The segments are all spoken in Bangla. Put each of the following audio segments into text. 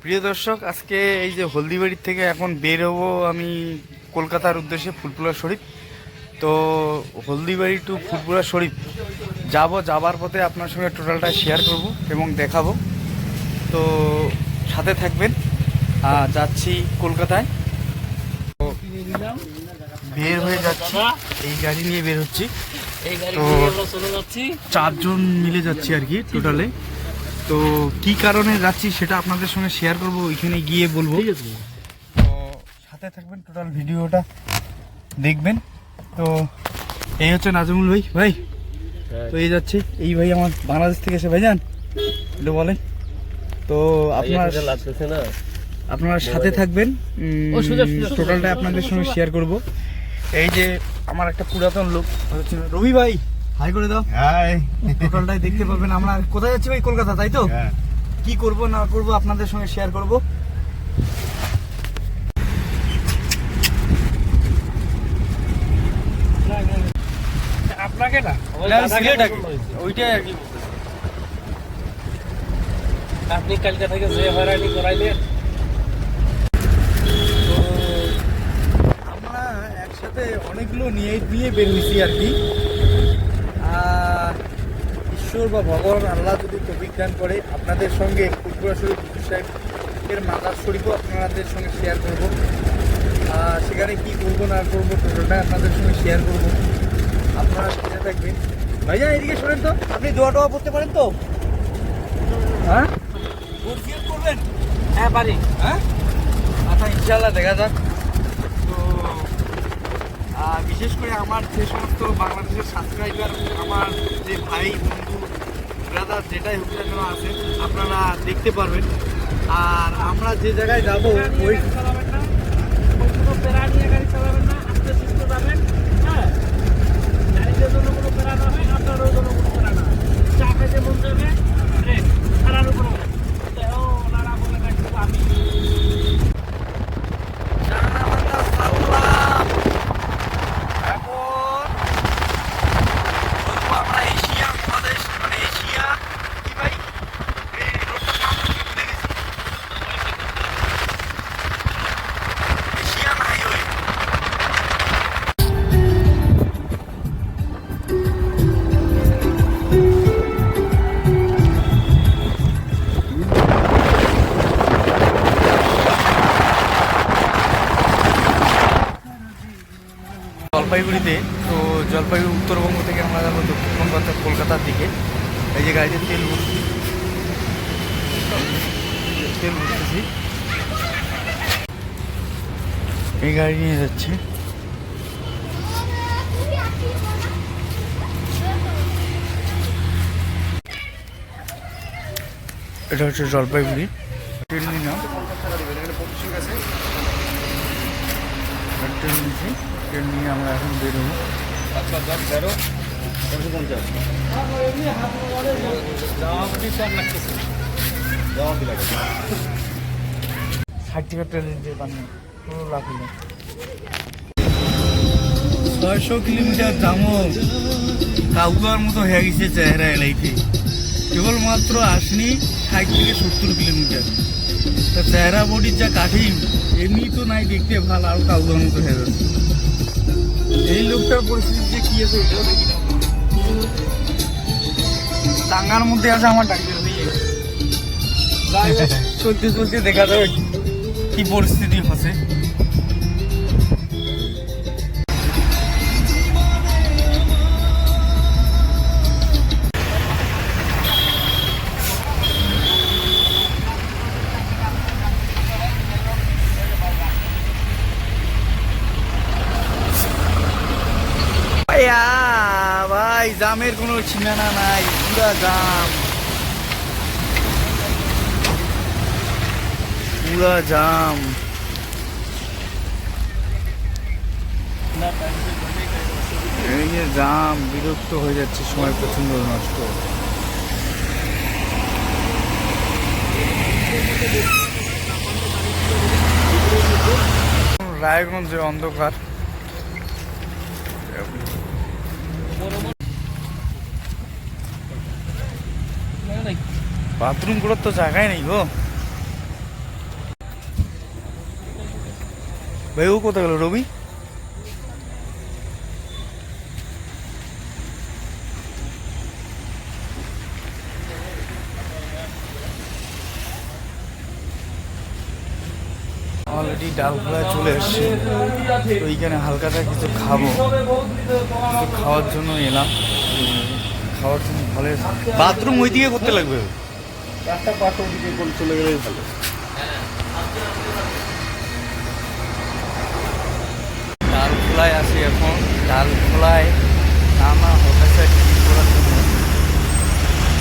প্রিয় দর্শক, আজকে এই যে হলদিবাড়ির থেকে এখন বের হবো আমি কলকাতার উদ্দেশ্যে ফুলপুরা শরীফ। তো হলদিবাড়ি টু ফুলপুরা শরীফ যাবার পথে আপনার সঙ্গে টোটালটা শেয়ার করব এবং দেখাবো। তো সাথে থাকবেন। যাচ্ছি কলকাতায়, তো বের হয়ে যাচ্ছি, এই গাড়ি নিয়ে বের হচ্ছি। তো 4 জন মিলে যাচ্ছি আর কি টোটালে। তো কি কারণে যাচ্ছি সেটা আপনাদের সঙ্গে শেয়ার করব, ওইখানে গিয়ে বলবো। তো সাথে থাকবেন, টোটাল ভিডিওটা দেখবেন। তো এই হচ্ছে নাজমুল ভাই। ভাই তো এই যাচ্ছে, এই ভাই আমার বাংলাদেশ থেকে এসে। ভাইজান এটা বলেন। তো আপনারা সাথে থাকবেন, টোটালটা আপনাদের সঙ্গে শেয়ার করব। এই যে আমার একটা পুরাতন লোক হচ্ছে রবি ভাই, হাই করে দাও। হাই। টোটালটাই দেখতে পাবেন। আমরা কোথায় যাচ্ছি ভাই? কলকাতা, তাই তো? কি করব না করব আপনাদের সঙ্গে শেয়ার করব। আপনাকে না ওইটাই আর কি। আপনি কালকে থেকে যে হয়রানি করাইলেন। তো আমরা একসাথে অনেকগুলো নিয়ে বের হয়েছি আর কি। ঈশ্বর বা ভগবান আল্লাহ যদি তৌফিক দান করে, আপনাদের সঙ্গে ফুলপুরা শরীফ সাহেবের মাজার শরীফও আপনাদের সঙ্গে শেয়ার করব। সেখানে কি করবো না করবো টোটালটা আপনাদের সঙ্গে শেয়ার করব। আপনারা সাথে থাকবেন। ভাইজান এদিকে শোনেন তো, আপনি দোয়া টোয়া করতে পারেন তো? হ্যাঁ করবেন? হ্যাঁ পারি। হ্যাঁ আচ্ছা, ইনশাল্লাহ দেখা যাক। তো বিশেষ করে আমার যে সমস্ত বাংলাদেশের সাবস্ক্রাইবার, আমার যে ভাই বন্ধু ব্রাদার যেটাই হোক না কেন আছে, আপনারা দেখতে পারবেন। আর আমরা যে জায়গায় যাবো ওই চালাবেন না, কোনো প্যারা নিয়ে গাড়ি চালাবেন না, আস্তে সুস্থ যাবেন। হ্যাঁ, গাড়িতে জন্য কোনো প্যারা না হয়, আপনারও জন্য কোনো প্যারা না হয়। চা খাইতে মন যাবে, খারাপ উপর ওনারা বলে রাখবো আমি জলপাইগুড়িতে। তো জলপাইগুড়ি উত্তরবঙ্গ থেকে আমরা যাবো দক্ষিণবঙ্গ অর্থাৎ কলকাতার দিকে। এই যে গাড়িতে তেল ভরতেছি, এই গাড়ি নিয়ে যাচ্ছি। এটা হচ্ছে জলপাইগুড়ি। ট্রেন নিলাম, ট্রেন নিয়ে আমরা এখন বেরোবো। 60 টাকা ট্রেনের যে পানি পুরো লাভ হলো। 600 কিলোমিটার যাবো, কাউকার মতো হয়ে গেছে চেহারা এলাইতে। কেবলমাত্র আসনি 60 থেকে 70 কিলোমিটার। তা চেহারা বডির যা কাঠিন, এমনি তো নাই দেখতে ভালো, আর কাউকার মতো হয়ে যাচ্ছে। এই লোকটার পরিস্থিতি যে কি আছে এটাও দেখি না। টাঙ্গার মধ্যে আছে আমার ডাক্তার হয়ে চলতে চলতে দেখা যাবে কি পরিস্থিতি হচ্ছে। ভাই জামের কোনো সীমানা নাই, পুরা জাম, পুরা জাম। এই যে জাম, বিরক্ত হয়ে যাচ্ছে, সময় প্রচন্ড নষ্ট। রায়গঞ্জে অন্ধকার। বাথরুম করার তো জায়গায় নেই গো। ভাই ও কোথায় গেল রবি? অলরেডি ডাল ফ্রাই চলে এসছে, তো এইখানে হালকাটা কিছু খাবো, কিছু খাওয়ার জন্য এলাম। খাওয়ার জন্য ভালো। বাথরুম ওই দিকে করতে লাগবে, একটা পাশ ওদিকে চলে গেলেই ভালো। ডাল খোলায় আসি এখন। ডাল খোলায় নামা হতেছে ঠিক করার জন্য।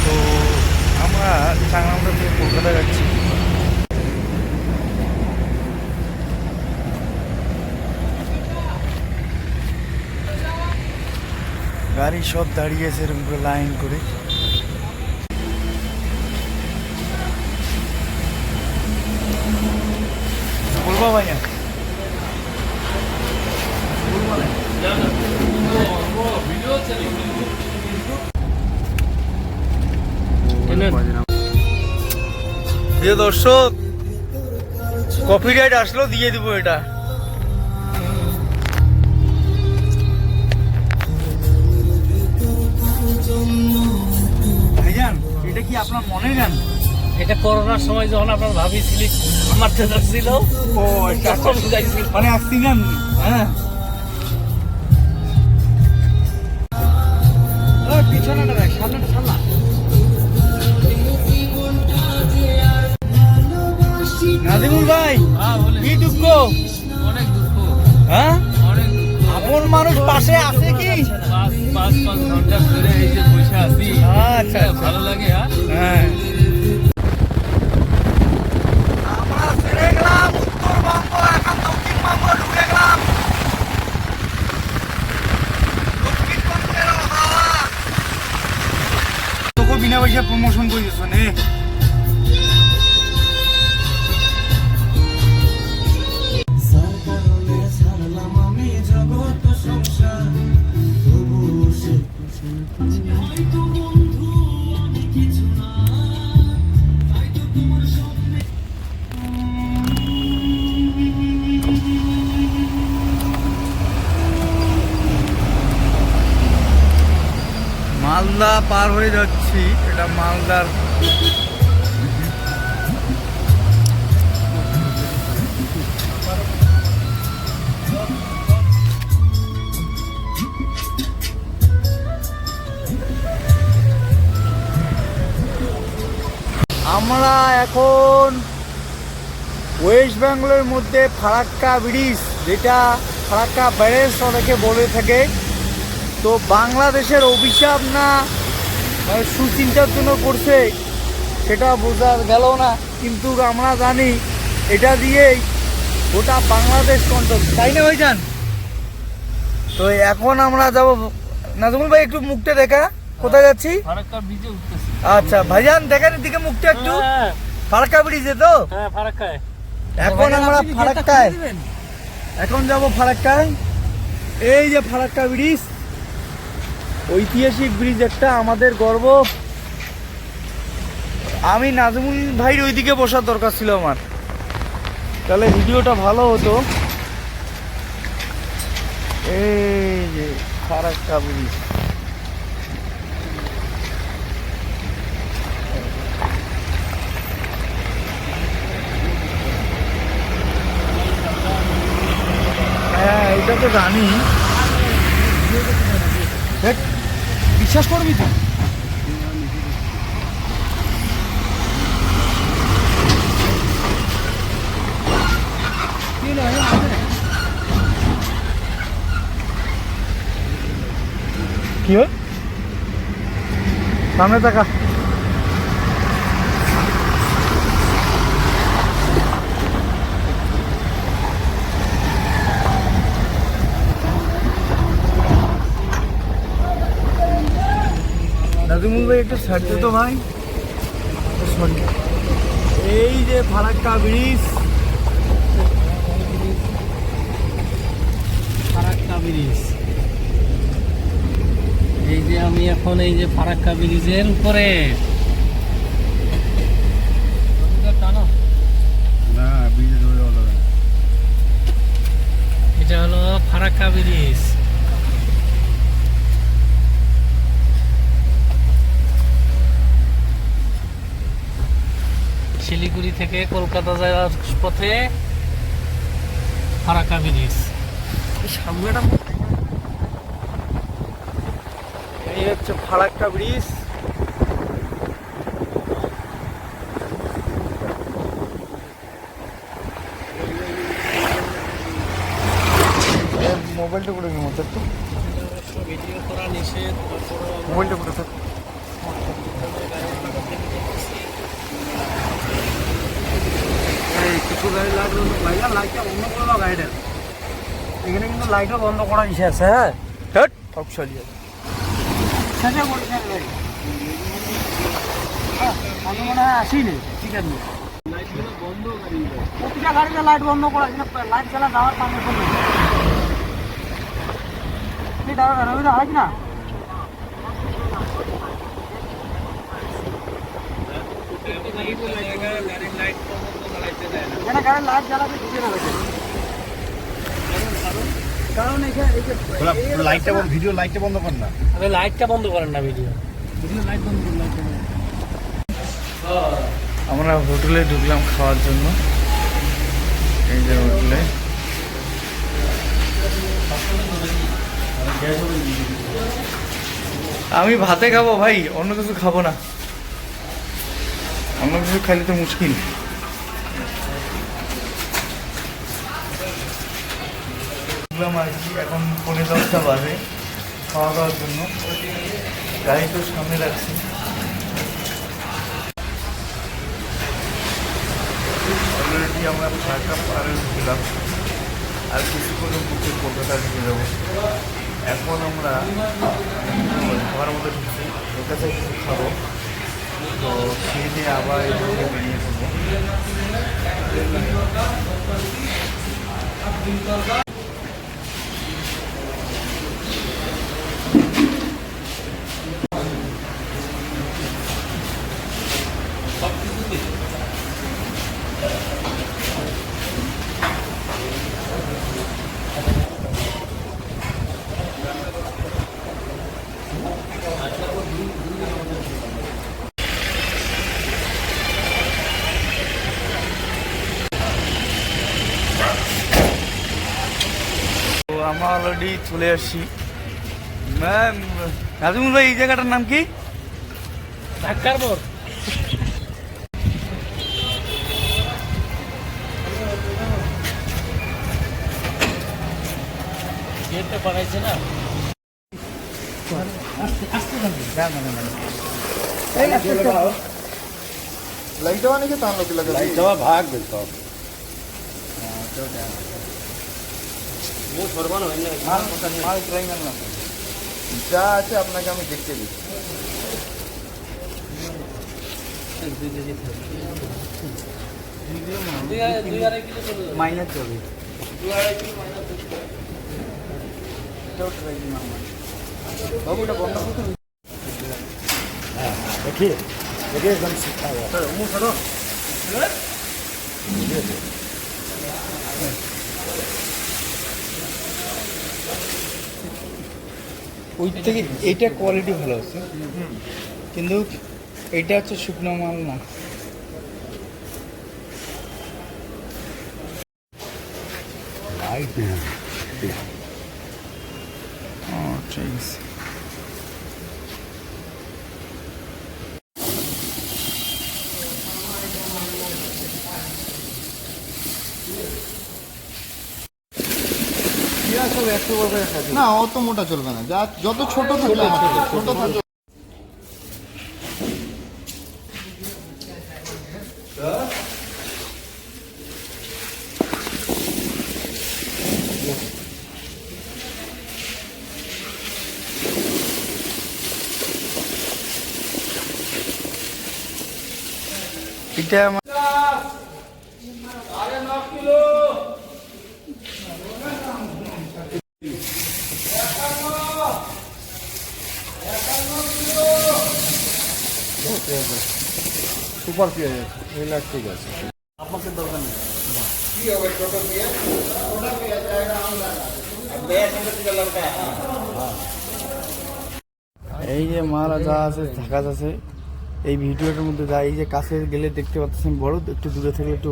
তো আমরা চাংলামটা থেকে কলকাতা যাচ্ছি। গাড়ি সব দাঁড়িয়েছে এরকম করে লাইন করে। বলবো ভাই না, প্রিয় দর্শক, কপিরাইট আসলেও দিয়ে দিব এটা। ভাইজান এটা কি আপনার মনের গান? এটা করোনার সময় যখন আপনার ভাবি ছিলি আমার থেটার ছিল, ও এটা তখন গাইছিল। মানে অ্যাক্সিডেন্ট। হ্যাঁ পিছনেটা দেখ, সামনেটা সামনা। নাজিমুল ভাই কি দুঃখ? অনেক দুঃখ, হ্যাঁ অনেক দুঃখ। আপন মানুষ পাশে আছে কি? 5 ঘন্টা ধরে এই যে বসে আছি, আচ্ছা ভালো লাগে। হ্যাঁ আমরা ছেড়ে গেলাম উত্তরবঙ্গ, এখন দক্ষিণবঙ্গ ঢুকে গেলাম। দক্ষিণবঙ্গের হাওয়া তোকে বিনা পয়সা প্রমোশন করে দিচ্ছ নে। মালদা পার হয়ে যাচ্ছি, এটা মালদার। আমরা এখন ওয়েস্ট বেঙ্গলের মধ্যে ফারাক্কা ব্রিজ, যেটা ফারাক্কা ব্যারেজ অনেকে বলে থাকে। তো বাংলাদেশের অভিশাপ না মানে সুচিন্তার জন্য করছে সেটা বোঝা গেল না, কিন্তু আমরা জানি এটা দিয়েই গোটা বাংলাদেশ কন্ট্রোল, তাই না ভাইজান? তো এখন আমরা যাব। নাজমুল ভাই একটু মুখটা দেখা, কোথায় যাচ্ছি? ফারাক্কা ব্রিজে উঠতেছি। আচ্ছা ভাইজান দেখেন দিকে মুখটা একটু। ফারাক্কা ব্রিজে তো হ্যাঁ, ফারাক্কায়। এখন আমরা ফারাক্কায়, এখন যাব ফারাক্কায়। এই যে ফারাক্কা ব্রিজ, ঐতিহাসিক ব্রিজ একটা, আমাদের গর্ব। আমি নাজমুল ভাইয়ের ওইদিকে বসার দরকার ছিল আমার, তাহলে ভিডিওটা ভালো হতো। এই যে ফারাক্কা ব্রিজ, হ্যাঁ এটা তো জানি। বিশ্বাস করবি তো? কি হয় সামনে টাকা? নাজিমুল ভাই একটু ছাড়তে তো ভাই। এই যে ফারাক্কা ব্রিজ, ফারাক্কা ব্রিজ, এই যে আমি এখন এই যে ফারাক্কা ব্রিজের উপরে। না ব্রিজে ধরে ব্রিজ। শিলিগুড়ি থেকে কলকাতা যাওয়ার পথে ফারাক্কা ব্রিজ। সামনেটা এই হচ্ছে ফারাক্কা ব্রিজ। মোবাইলটা করে নিয়ে মতো একটু ভিডিও করা নিষেধ। মোবাইলটা করে থাক। কিছু গাড়ি লাইটটা বন্ধ করে দাও গাড়িটা। এখানে কিন্তু লাইটও বন্ধ করা নিষেধ আছে। হ্যাঁ হ্যাট সব চালিয়ে শেষে করেছেন গাড়ি। আমি মনে হয় আসিনি ঠিক আছে। প্রতিটা গাড়িতে লাইট বন্ধ করা, লাইট চালা যাওয়ার পারমিশন নেই। দাদা রবিদা হয় কি না? এখানে গাড়ির লাইট জ্বালাতে ঢুকে না কারণ লাইটটা ভিডিও লাইটটা বন্ধ কর না। আপনি লাইটটা বন্ধ করেন না, ভিডিও লাইট বন্ধ করুন। আমরা হোটেলে ঢুকলাম খাওয়ার জন্য। এই যে হোটেলে আমি ভাতে খাবো ভাই, অন্য কিছু খাবো না। অন্য কিছু খাইলে তো মুশকিল। ঢুকলাম আর কি, এখন 10:30 বাজে খাওয়া দাওয়ার জন্য। গাড়ি তো সামনে রাখছি। অলরেডি আমরা ফারাক্কা পার ছিলাম, আর কিছুক্ষণের মধ্যে কলকাতা ঢুকে যাবো। এখন আমরা খাবার মধ্যে ঢুকছি, ওর কাছে কিছু খাবো। তো সেই নিয়ে আবার এদিকে বেরিয়ে পড়বো। তো আমরা অলরেডি চলে আসছি। নাজিমুল ভাই, এই জায়গাটার নাম কি? ধাক্কার মোড়। গেটটা বানাইছে না। লাইটটা বানিয়েছে তার লোক লাগে লাইটটা ভাগ বের সব যা আছে আপনাকে আমি দেখতে দিচ্ছি। মাইনাস যাবে। বাবুটা বন্ধ করতে देखिए देखिए एकदम सीखा हुआ सर मुँह करो। ওই থেকে এইটা কোয়ালিটি ভালো আছে, কিন্তু এইটা হচ্ছে শুকনো মাল না। लाइट में ও ঠিক আছে। না অত মোটা চলবে না, যা যত ছোট থাকবে ছোট থাকবে। এটা আমার সুপার পেঁয়াজ আছে, ঠিক আছে। আপনাকে দরকার নেই। কি হবে ছোট পেঁয়াজ? ছোট পেঁয়াজ এই যে মাল যা আছে ঢাকা আছে এই ভিডিওটার মধ্যে যা এই যে কাছে গেলে দেখতে পাচ্ছেন বড়, একটু দূরে থেকে একটু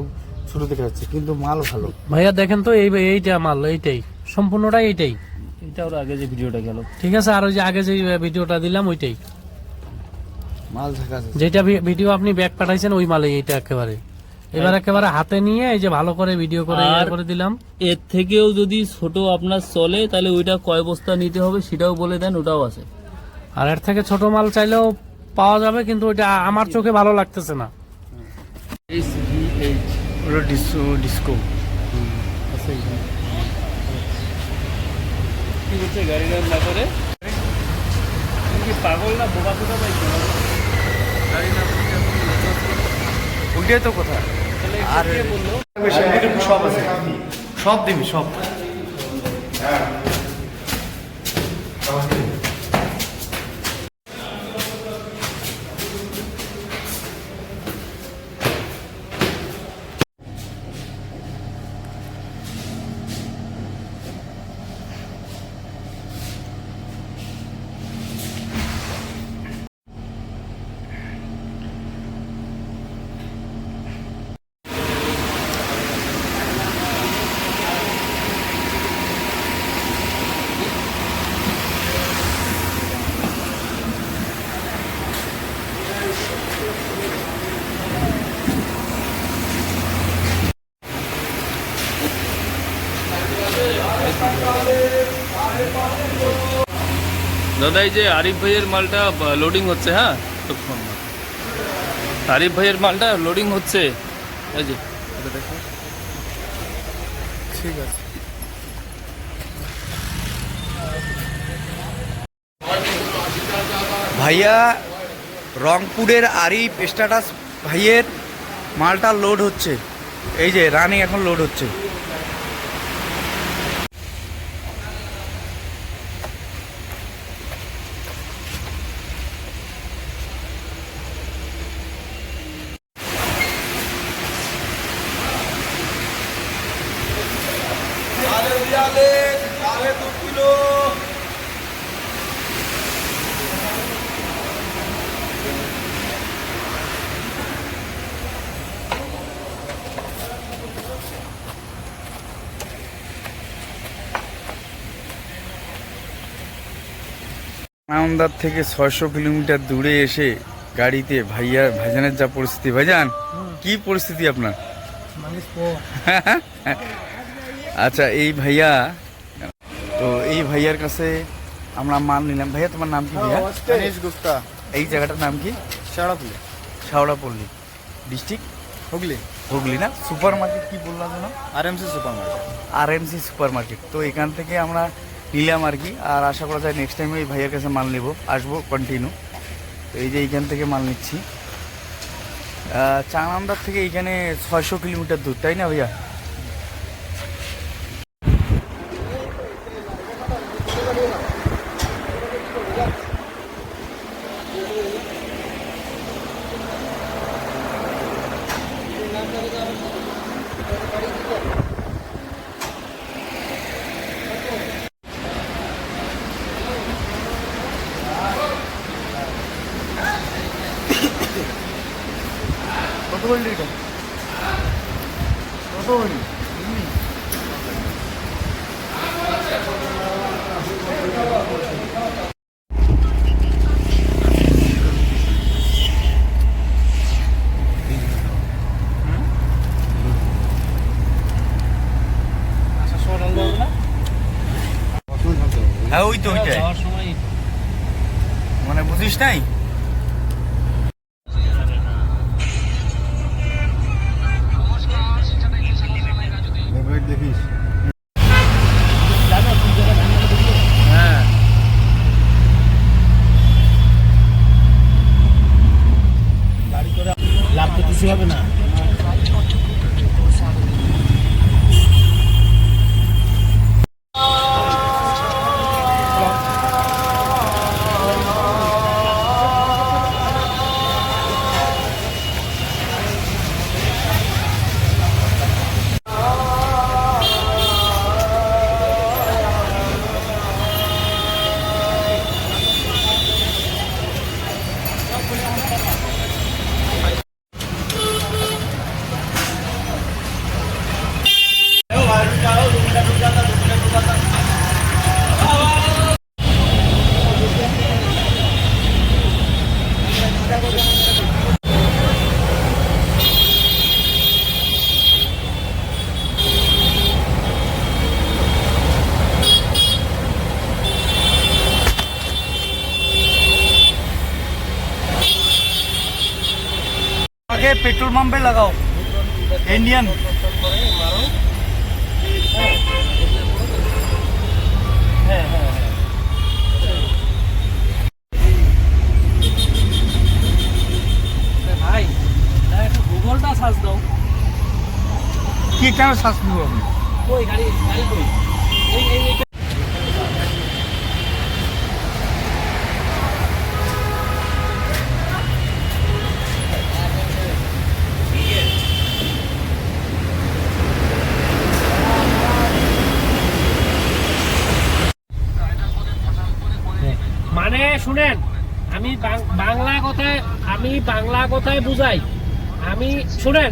ছোট দেখা যাচ্ছে, কিন্তু মাল ভালো। ভাইয়া দেখেন তো এইটা মাল এইটাই সম্পূর্ণটাই এইটাই। এটা ওর আগে যে ভিডিওটা গেল, ঠিক আছে, আর ওই যে আগে যে ভিডিওটা দিলাম ওইটাই, মাল ঢাকা আছে। যেটা ভিডিও আপনি ব্যাক পাঠাইছেন ওই মালে এইটা একেবারে। এবার একেবারে হাতে নিয়ে এই যে ভালো করে ভিডিও করে আর করে দিলাম। এর থেকেও যদি ছোট আপনার চলে তাহলে ওইটা কয় বস্তা নিতে হবে সেটাও বলে দেন, ওটাও আছে। আর এর থেকে ছোট মাল চাইলেও পাওয়া যাবে, কিন্তু ওইটা আমার চোখে ভালো লাগতেছে না। ওটা ডিস্কো কি হচ্ছে গাড়ি না করে কি পাগল না বোকা বোকা পাইছো? ওইটাই তো কথা। আর বললো সব আছে, সব দিবি সব। দাদা এই যে আরিফ ভাইয়ের মালটা লোডিং হচ্ছে। হ্যাঁ, আরিফ ভাইয়ের মালটা লোডিং হচ্ছে। এই যে এটা দেখো, ঠিক আছে। ভাইয়া রংপুরের আরিফ স্ট্যাটাস ভাইয়ের মালটা লোড হচ্ছে, এই যে রানিং এখন লোড হচ্ছে। নামদার থেকে 600 কিলোমিটার দূরে এসে গাড়িতে ভাইজানের যা পরিস্থিতি। ভাইজান কি পরিস্থিতি আপনার? আচ্ছা, এই ভাইয়া তো এই ভাইয়ার কাছে আমরা মাল নিলাম। ভাইয়া তোমার নাম কি? ভাইয়া গণেশ গুপ্তা। এই জায়গাটার নাম কি? শাড়াপুলি, শাওড়াপল্লী, ডিস্ট্রিক্ট হুগলি। হুগলি না? সুপার মার্কেট কি বললাম যেন? RMC super market. RMC super market. তো এখান থেকে আমরা নিলাম আর কি। আর আশা করা যায় নেক্সট টাইম এই ভাইয়ের কাছে মাল নেব, আসবো কন্টিনিউ। তো এই যে এইখান থেকে মাল নিচ্ছি। চাংনামদার থেকে এইখানে 600 কিলোমিটার দূর, তাই না ভাইয়া? কত বললি এটা? কত বললি? হ্যাঁ ওই তো ওইটাই, যাওয়ার সময় মানে বুঝিস নাই? দেখিস হ্যাঁ লাভ তো কিছু হবে না। মাম্পে লাগাও ইন্ডিয়ান। হ্যাঁ হ্যাঁ হ্যাঁ ভাই একটা গুগলটা সার্চ দাও। কি কেন শ্বাস নিব আপনি? কই গাড়ি গাড়ি কই? এই এই এই মানে শুনেন, আমি বাংলা কথায় বুঝাই। আমি শুনেন